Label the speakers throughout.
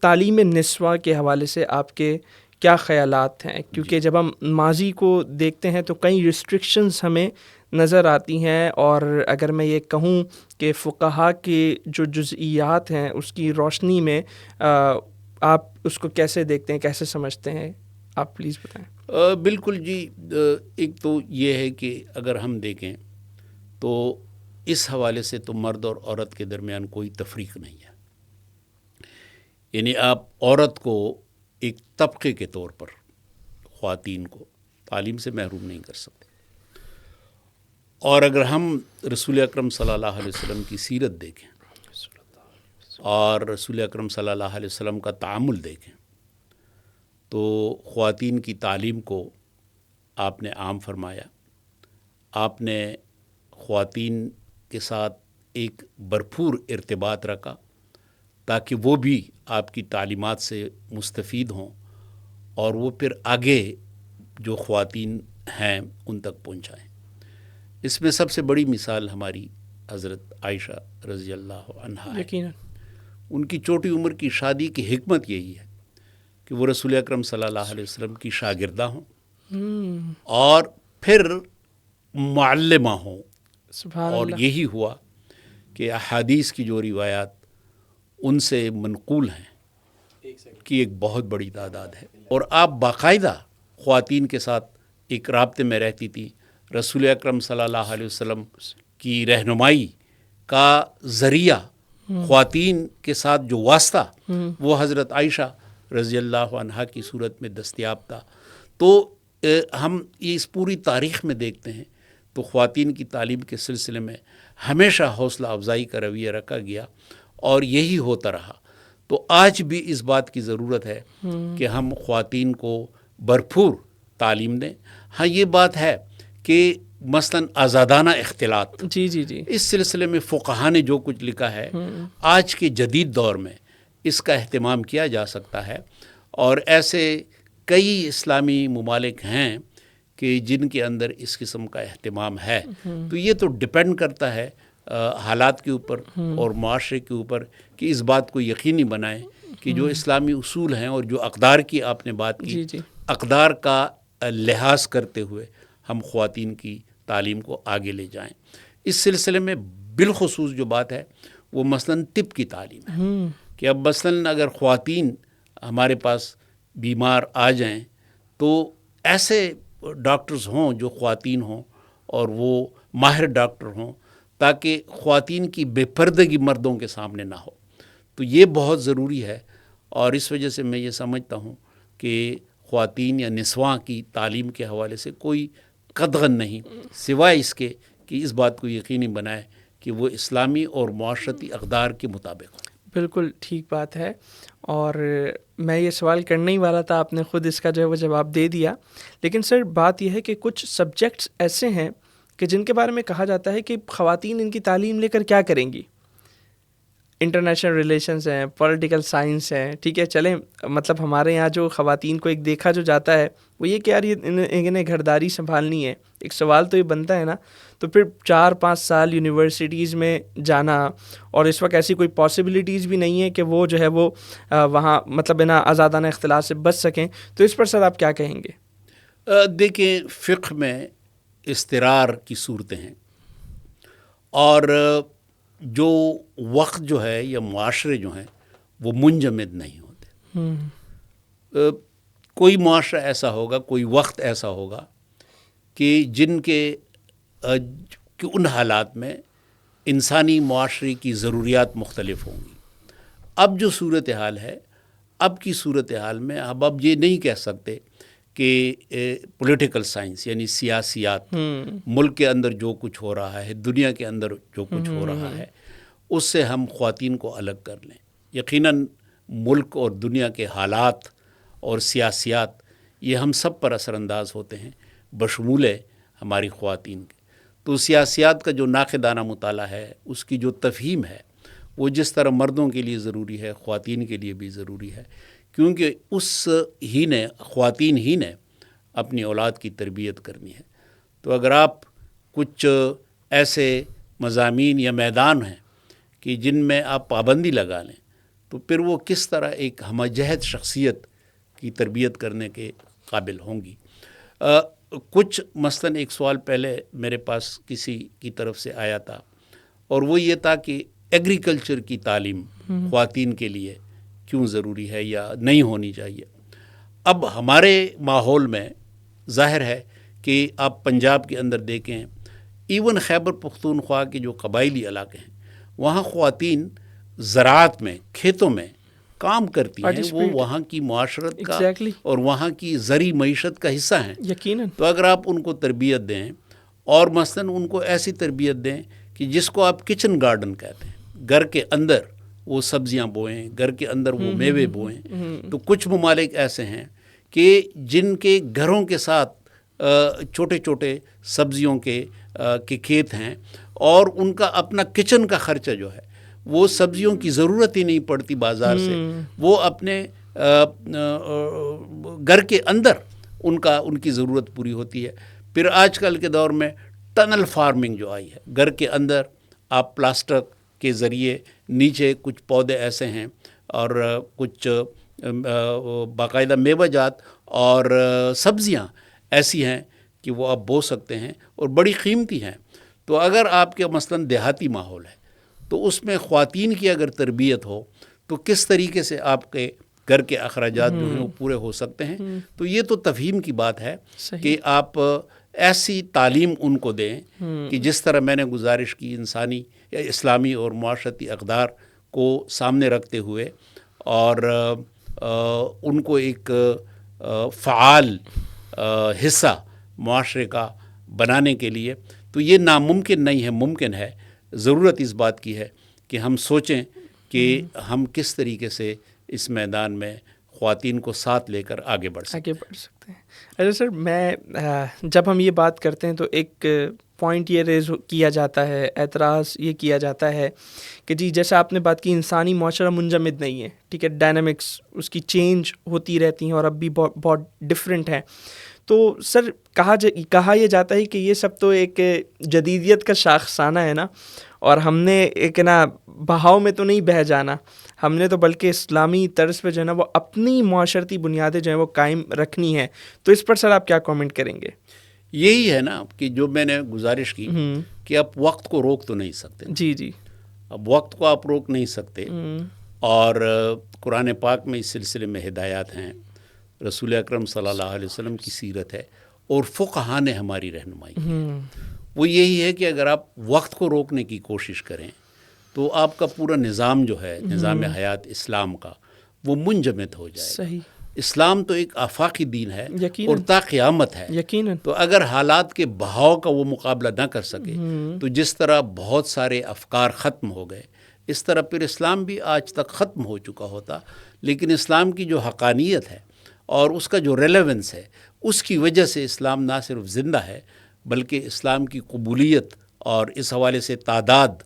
Speaker 1: تعلیم نسواں کے حوالے سے آپ کے کیا خیالات ہیں؟ کیونکہ جب ہم ماضی کو دیکھتے ہیں تو کئی ریسٹرکشنز ہمیں نظر آتی ہیں، اور اگر میں یہ کہوں کہ فقہا کے جو جزئیات ہیں اس کی روشنی میں آپ اس کو کیسے دیکھتے ہیں، کیسے سمجھتے ہیں؟ آپ پلیز بتائیں۔
Speaker 2: بالکل جی، ایک تو یہ ہے کہ اگر ہم دیکھیں تو اس حوالے سے تو مرد اور عورت کے درمیان کوئی تفریق نہیں ہے، یعنی آپ عورت کو ایک طبقے کے طور پر، خواتین کو تعلیم سے محروم نہیں کر سکتے۔ اور اگر ہم رسول اکرم صلی اللہ علیہ وسلم کی سیرت دیکھیں اور رسول اکرم صلی اللہ علیہ وسلم کا تعامل دیکھیں تو خواتین کی تعلیم کو آپ نے عام فرمایا، آپ نے خواتین کے ساتھ ایک بھرپور ارتباط رکھا تاکہ وہ بھی آپ کی تعلیمات سے مستفید ہوں اور وہ پھر آگے جو خواتین ہیں ان تک پہنچائیں۔ اس میں سب سے بڑی مثال ہماری حضرت عائشہ رضی اللہ عنہا ہے۔
Speaker 1: یقیناً
Speaker 2: ان کی چھوٹی عمر کی شادی کی حکمت یہی ہے کہ وہ رسول اکرم صلی اللہ علیہ وسلم کی شاگردہ ہوں اور پھر معلمہ ہوں،
Speaker 1: سبحان
Speaker 2: اور
Speaker 1: اللہ۔
Speaker 2: یہی ہوا کہ احادیث کی جو روایات ان سے منقول ہیں کی ایک بہت بڑی تعداد ہے، اور آپ باقاعدہ خواتین کے ساتھ ایک رابطے میں رہتی تھی۔ رسول اکرم صلی اللہ علیہ وسلم کی رہنمائی کا ذریعہ خواتین کے ساتھ جو واسطہ وہ حضرت عائشہ رضی اللہ عنہا کی صورت میں دستیاب تھا۔ تو ہم اس پوری تاریخ میں دیکھتے ہیں تو خواتین کی تعلیم کے سلسلے میں ہمیشہ حوصلہ افزائی کا رویہ رکھا گیا اور یہی ہوتا رہا۔ تو آج بھی اس بات کی ضرورت ہے کہ ہم خواتین کو بھرپور تعلیم دیں۔ ہاں یہ بات ہے کہ مثلاً آزادانہ اختلاط،
Speaker 1: جی جی جی،
Speaker 2: اس سلسلے میں فقہا نے جو کچھ لکھا ہے آج کے جدید دور میں اس کا اہتمام کیا جا سکتا ہے، اور ایسے کئی اسلامی ممالک ہیں کہ جن کے اندر اس قسم کا اہتمام ہے۔ تو یہ تو ڈپینڈ کرتا ہے حالات کے اوپر اور معاشرے کے اوپر کہ اس بات کو یقینی بنائیں کہ جو اسلامی اصول ہیں اور جو اقدار کی آپ نے بات کی،
Speaker 1: جی جی،
Speaker 2: اقدار کا لحاظ کرتے ہوئے ہم خواتین کی تعلیم کو آگے لے جائیں۔ اس سلسلے میں بالخصوص جو بات ہے وہ مثلاً طب کی تعلیم ہے کہ اب مثلاً اگر خواتین ہمارے پاس بیمار آ جائیں تو ایسے ڈاکٹرز ہوں جو خواتین ہوں اور وہ ماہر ڈاکٹر ہوں تاکہ خواتین کی بے پردگی مردوں کے سامنے نہ ہو۔ تو یہ بہت ضروری ہے، اور اس وجہ سے میں یہ سمجھتا ہوں کہ خواتین یا نسواں کی تعلیم کے حوالے سے کوئی قدغن نہیں، سوائے اس کے کہ اس بات کو یقینی بنائے کہ وہ اسلامی اور معاشرتی اقدار کے مطابق ہوں۔
Speaker 1: بالکل ٹھیک بات ہے، اور میں یہ سوال کرنے ہی والا تھا، آپ نے خود اس کا جو ہے وہ جواب دے دیا۔ لیکن سر بات یہ ہے کہ کچھ سبجیکٹس ایسے ہیں کہ جن کے بارے میں کہا جاتا ہے کہ خواتین ان کی تعلیم لے کر کیا کریں گی۔ انٹرنیشنل ریلیشنز ہیں، پولیٹیکل سائنس ہیں، ٹھیک ہے، چلیں مطلب ہمارے یہاں جو خواتین کو ایک دیکھا جو جاتا ہے وہ یہ کہ یار یہ انہیں گھرداری سنبھالنی ہے۔ ایک سوال تو یہ بنتا ہے نا، تو پھر 4-5 سال یونیورسٹیز میں جانا، اور اس وقت ایسی کوئی پاسبلٹیز بھی نہیں ہے کہ وہ جو ہے وہ وہاں مطلب نا آزادانہ اختلاط سے بچ سکیں۔ تو اس پر سر آپ کیا کہیں گے؟
Speaker 2: دیکھیں، فقہ میں استرار کی صورتیں ہیں، اور جو وقت جو ہے یا معاشرے جو ہیں وہ منجمد نہیں ہوتے۔ کوئی معاشرہ ایسا ہوگا، کوئی وقت ایسا ہوگا کہ جن کے کہ ان حالات میں انسانی معاشرے کی ضروریات مختلف ہوں گی۔ اب جو صورتحال ہے، اب کی صورتحال میں اب یہ نہیں کہہ سکتے کہ پولیٹیکل سائنس یعنی سیاسیات، ملک کے اندر جو کچھ ہو رہا ہے، دنیا کے اندر جو کچھ ہو رہا ہے، اس سے ہم خواتین کو الگ کر لیں۔ یقیناً ملک اور دنیا کے حالات اور سیاسیات یہ ہم سب پر اثر انداز ہوتے ہیں، بشمول ہماری خواتین کے۔ تو سیاسیات کا جو ناقدانہ مطالعہ ہے، اس کی جو تفہیم ہے، وہ جس طرح مردوں کے لیے ضروری ہے خواتین کے لیے بھی ضروری ہے، کیونکہ خواتین ہی نے اپنی اولاد کی تربیت کرنی ہے۔ تو اگر آپ کچھ ایسے مضامین یا میدان ہیں کہ جن میں آپ پابندی لگا لیں تو پھر وہ کس طرح ایک ہمہ جہت شخصیت کی تربیت کرنے کے قابل ہوں گی. کچھ مثلاً ایک سوال پہلے میرے پاس کسی کی طرف سے آیا تھا اور وہ یہ تھا کہ ایگریکلچر کی تعلیم خواتین کے لیے کیوں ضروری ہے یا نہیں ہونی چاہیے. اب ہمارے ماحول میں ظاہر ہے کہ آپ پنجاب کے اندر دیکھیں، ایون خیبر پختونخوا کے جو قبائلی علاقے ہیں وہاں خواتین زراعت میں، کھیتوں میں کام کرتی ہیں، وہ وہاں کی معاشرت کا اور وہاں کی زرعی معیشت کا حصہ ہیں.
Speaker 1: یقیناً.
Speaker 2: تو اگر آپ ان کو تربیت دیں اور مثلاً ان کو ایسی تربیت دیں کہ جس کو آپ کچن گارڈن کہتے ہیں، گھر کے اندر وہ سبزیاں بوئیں، گھر کے اندر وہ میوے بوئیں. تو کچھ ممالک ایسے ہیں کہ جن کے گھروں کے ساتھ چھوٹے چھوٹے سبزیوں کے کھیت ہیں اور ان کا اپنا کچن کا خرچہ جو ہے وہ سبزیوں کی ضرورت ہی نہیں پڑتی بازار سے، وہ اپنے گھر کے اندر ان کی ضرورت پوری ہوتی ہے. پھر آج کل کے دور میں ٹنل فارمنگ جو آئی ہے، گھر کے اندر آپ پلاسٹک کے ذریعے نیچے کچھ پودے ایسے ہیں اور کچھ باقاعدہ میوہ جات اور سبزیاں ایسی ہیں کہ وہ آپ بو سکتے ہیں اور بڑی قیمتی ہیں. تو اگر آپ کے مثلاً دیہاتی ماحول ہے تو اس میں خواتین کی اگر تربیت ہو تو کس طریقے سے آپ کے گھر کے اخراجات جو ہیں وہ پورے ہو سکتے ہیں. تو یہ تو تفہیم کی بات ہے کہ آپ ایسی تعلیم ان کو دیں کہ جس طرح میں نے گزارش کی انسانی یا اسلامی اور معاشرتی اقدار کو سامنے رکھتے ہوئے اور ان کو ایک فعال حصہ معاشرے کا بنانے کے لیے. تو یہ ناممکن نہیں ہے، ممکن ہے. ضرورت اس بات کی ہے کہ ہم سوچیں کہ ہم کس طریقے سے اس میدان میں خواتین کو ساتھ لے کر آگے بڑھ سکتے
Speaker 1: ہیں. اچھا سر، میں جب ہم یہ بات کرتے ہیں تو ایک پوائنٹ یہ ریز کیا جاتا ہے، اعتراض یہ کیا جاتا ہے کہ جی جیسا آپ نے بات کی انسانی معاشرہ منجمد نہیں ہے، ٹھیک ہے، ڈائنامکس اس کی چینج ہوتی رہتی ہیں اور اب بھی بہت ڈفرینٹ ہیں. تو سر کہا یہ جاتا ہے کہ یہ سب تو ایک جدیدیت کا شاخسانہ ہے نا، اور ہم نے ایک نا بہاؤ میں تو نہیں بہہ جانا، ہم نے تو بلکہ اسلامی طرز پہ جو ہے نا وہ اپنی معاشرتی بنیادیں جو ہیں وہ قائم رکھنی ہیں. تو اس پر سر آپ کیا کامنٹ کریں گے؟
Speaker 2: یہی ہے نا کہ جو میں نے گزارش کی کہ آپ وقت کو روک تو نہیں سکتے.
Speaker 1: جی.
Speaker 2: اب وقت کو آپ روک نہیں سکتے اور قرآن پاک میں اس سلسلے میں ہدایات ہیں، رسول اکرم صلی اللہ علیہ وسلم کی سیرت ہے اور فقہاء نے ہماری رہنمائی کی. وہ یہی ہے کہ اگر آپ وقت کو روکنے کی کوشش کریں تو آپ کا پورا نظام جو ہے، نظام حیات اسلام کا، وہ منجمد ہو جائے گا.
Speaker 1: صحیح.
Speaker 2: اسلام تو ایک آفاقی دین ہے
Speaker 1: یقیناً.
Speaker 2: اور تا قیامت ہے.
Speaker 1: یقیناً.
Speaker 2: تو اگر حالات کے بہاؤ کا وہ مقابلہ نہ کر سکے تو جس طرح بہت سارے افکار ختم ہو گئے، اس طرح پھر اسلام بھی آج تک ختم ہو چکا ہوتا. لیکن اسلام کی جو حقانیت ہے اور اس کا جو ریلیونس ہے، اس کی وجہ سے اسلام نہ صرف زندہ ہے بلکہ اسلام کی قبولیت اور اس حوالے سے تعداد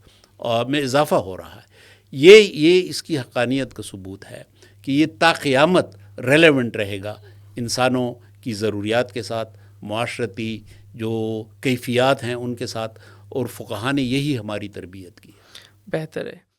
Speaker 2: میں اضافہ ہو رہا ہے. یہ اس کی حقانیت کا ثبوت ہے کہ یہ تا قیامت ریلیونٹ رہے گا انسانوں کی ضروریات کے ساتھ، معاشرتی جو کیفیات ہیں ان کے ساتھ، اور فقہاء نے یہی ہماری تربیت کی ہے.
Speaker 1: بہتر ہے.